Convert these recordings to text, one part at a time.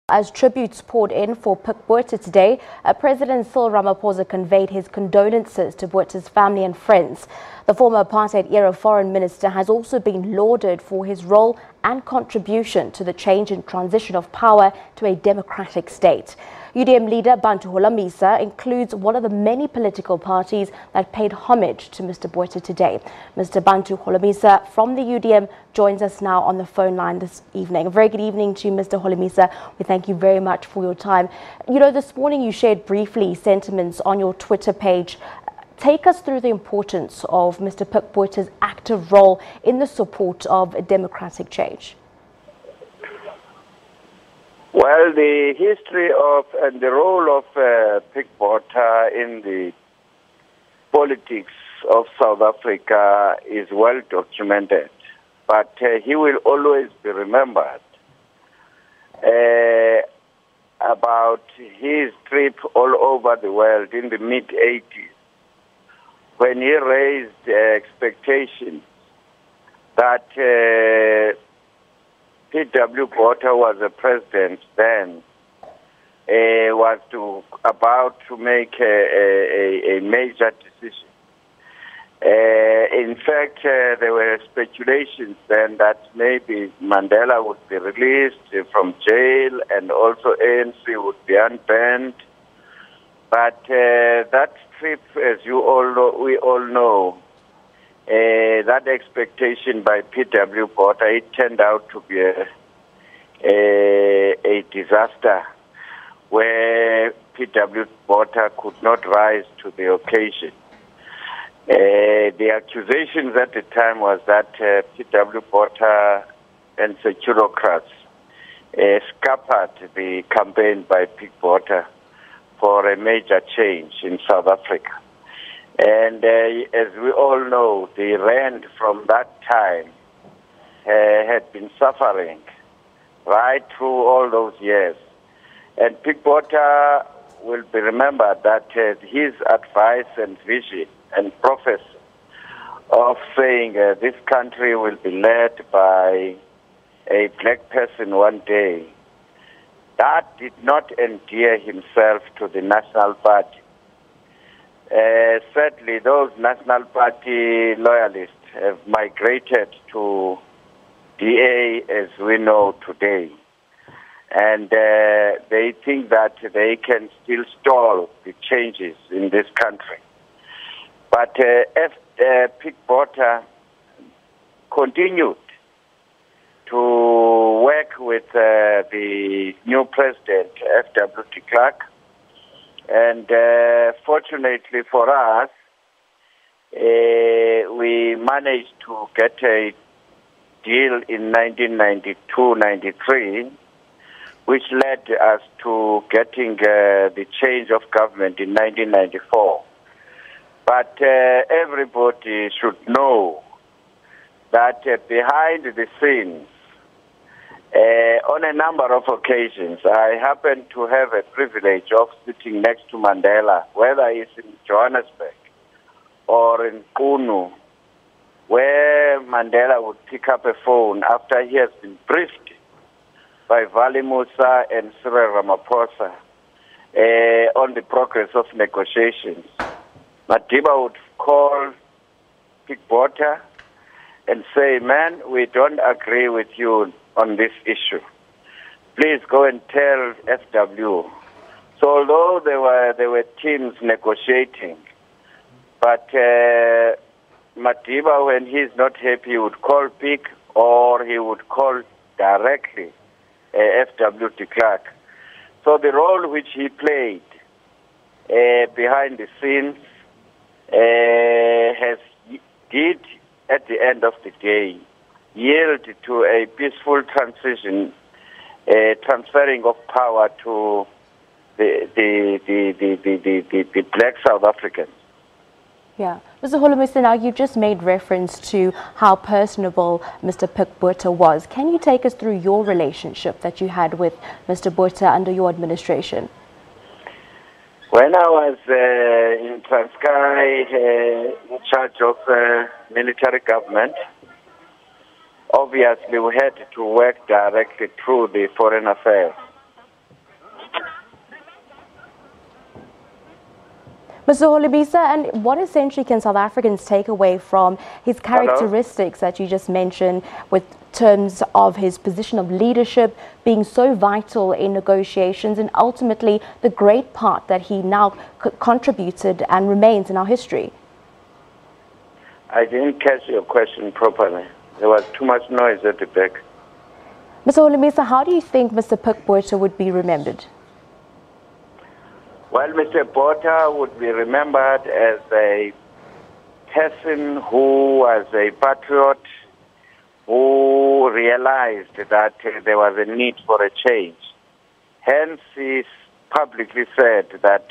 As tributes poured in for Pik Botha today, President Cyril Ramaphosa conveyed his condolences to Botha's family and friends. The former apartheid-era foreign minister has also been lauded for his role and contribution to the change and transition of power to a democratic state. UDM Leader Bantu Holomisa includes one of the many political parties that paid homage to Mr. Botha today. Mr. Bantu Holomisa from the UDM joins us now on the phone line this evening. A very good evening to you, Mr. Holomisa. We thank you very much for your time. You know, this morning you shared briefly sentiments on your Twitter page. Take us through the importance of Mr. Pik Botha's active role in the support of democratic change. Well, the history of and the role of Pik Botha in the politics of South Africa is well documented, but he will always be remembered about his trip all over the world in the mid-80s, when he raised expectations that P.W. Botha was a president then, was about to make a major decision. In fact, there were speculations then that maybe Mandela would be released from jail and also ANC would be unbanned. But that trip, as we all know, that expectation by P.W. Botha, it turned out to be a disaster where P.W. Botha could not rise to the occasion. The accusations at the time was that P.W. Botha and securocrats scuppered the campaign by Pik Botha for a major change in South Africa. And as we all know, the rand from that time had been suffering right through all those years. And Pik Botha will be remembered that his advice and vision and prophecy of saying this country will be led by a black person one day, that did not endear himself to the National Party. Sadly, those National Party loyalists have migrated to DA as we know today. And they think that they can still stall the changes in this country. But if Pik Botha continued to work with the new president, F.W. de Klerk, and fortunately for us, we managed to get a deal in 1992-93, which led us to getting the change of government in 1994. But everybody should know that behind the scenes, on a number of occasions, I happen to have a privilege of sitting next to Mandela, whether it's in Johannesburg or in Kunu, where Mandela would pick up a phone after he has been briefed by Vali Musa and Cyril Ramaphosa on the progress of negotiations. Madiba would call Pik Botha and say, man, we don't agree with you on this issue. Please go and tell FW. So although there were teams negotiating, but Madiba, when he's not happy, he would call Pik or he would call directly F.W. de Klerk. So the role which he played behind the scenes did, at the end of the day, yield to a peaceful transition, transferring of power to the black South Africans. Yeah. Mr. Holomisa, now you've just made reference to how personable Mr. Pik Botha was. Can you take us through your relationship that you had with Mr. Botha under your administration? When I was in Transkei, in charge of military government, obviously we had to work directly through the Foreign Affairs. Mr. Holomisa, and what essentially can South Africans take away from his characteristics that you just mentioned, with terms of his position of leadership being so vital in negotiations, and ultimately the great part that he now contributed and remains in our history? I didn't catch your question properly. There was too much noise at the back. Mr. Holomisa, how do you think Mr. Pik Botha would be remembered? Well, Mr. Botha would be remembered as a person who was a patriot, who realized that there was a need for a change. Hence, he publicly said that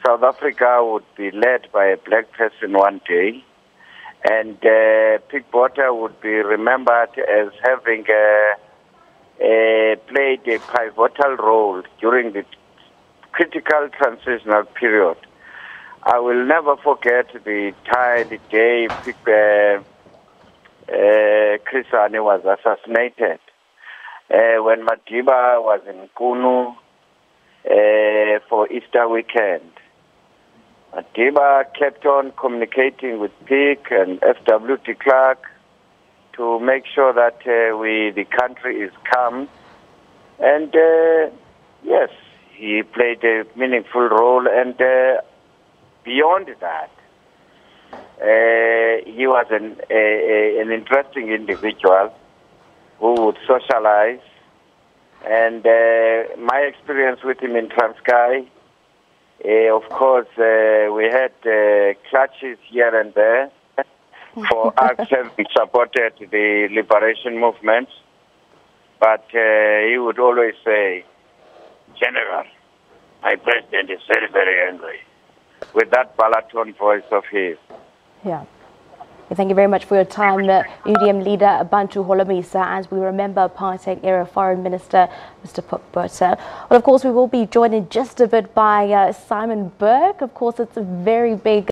South Africa would be led by a black person one day, and Pik Botha would be remembered as having played a pivotal role during the critical transitional period. I will never forget the day Chris Hani was assassinated. When Madiba was in Kunu for Easter weekend. Madiba kept on communicating with Pik and F.W. de Klerk to make sure that the country is calm. And yes, he played a meaningful role, and beyond that, he was an interesting individual who would socialize. And my experience with him in Transkei, of course, we had clashes here and there for acts having supported the liberation movement. But he would always say, "General, my president is very, very angry," with that baritone voice of his. Yeah. Thank you very much for your time, UDM Leader Bantu Holomisa, as we remember apartheid-era Foreign Minister Mr. Pik Botha. Well, of course, we will be joined in just a bit by Simon Burke. Of course, it's a very big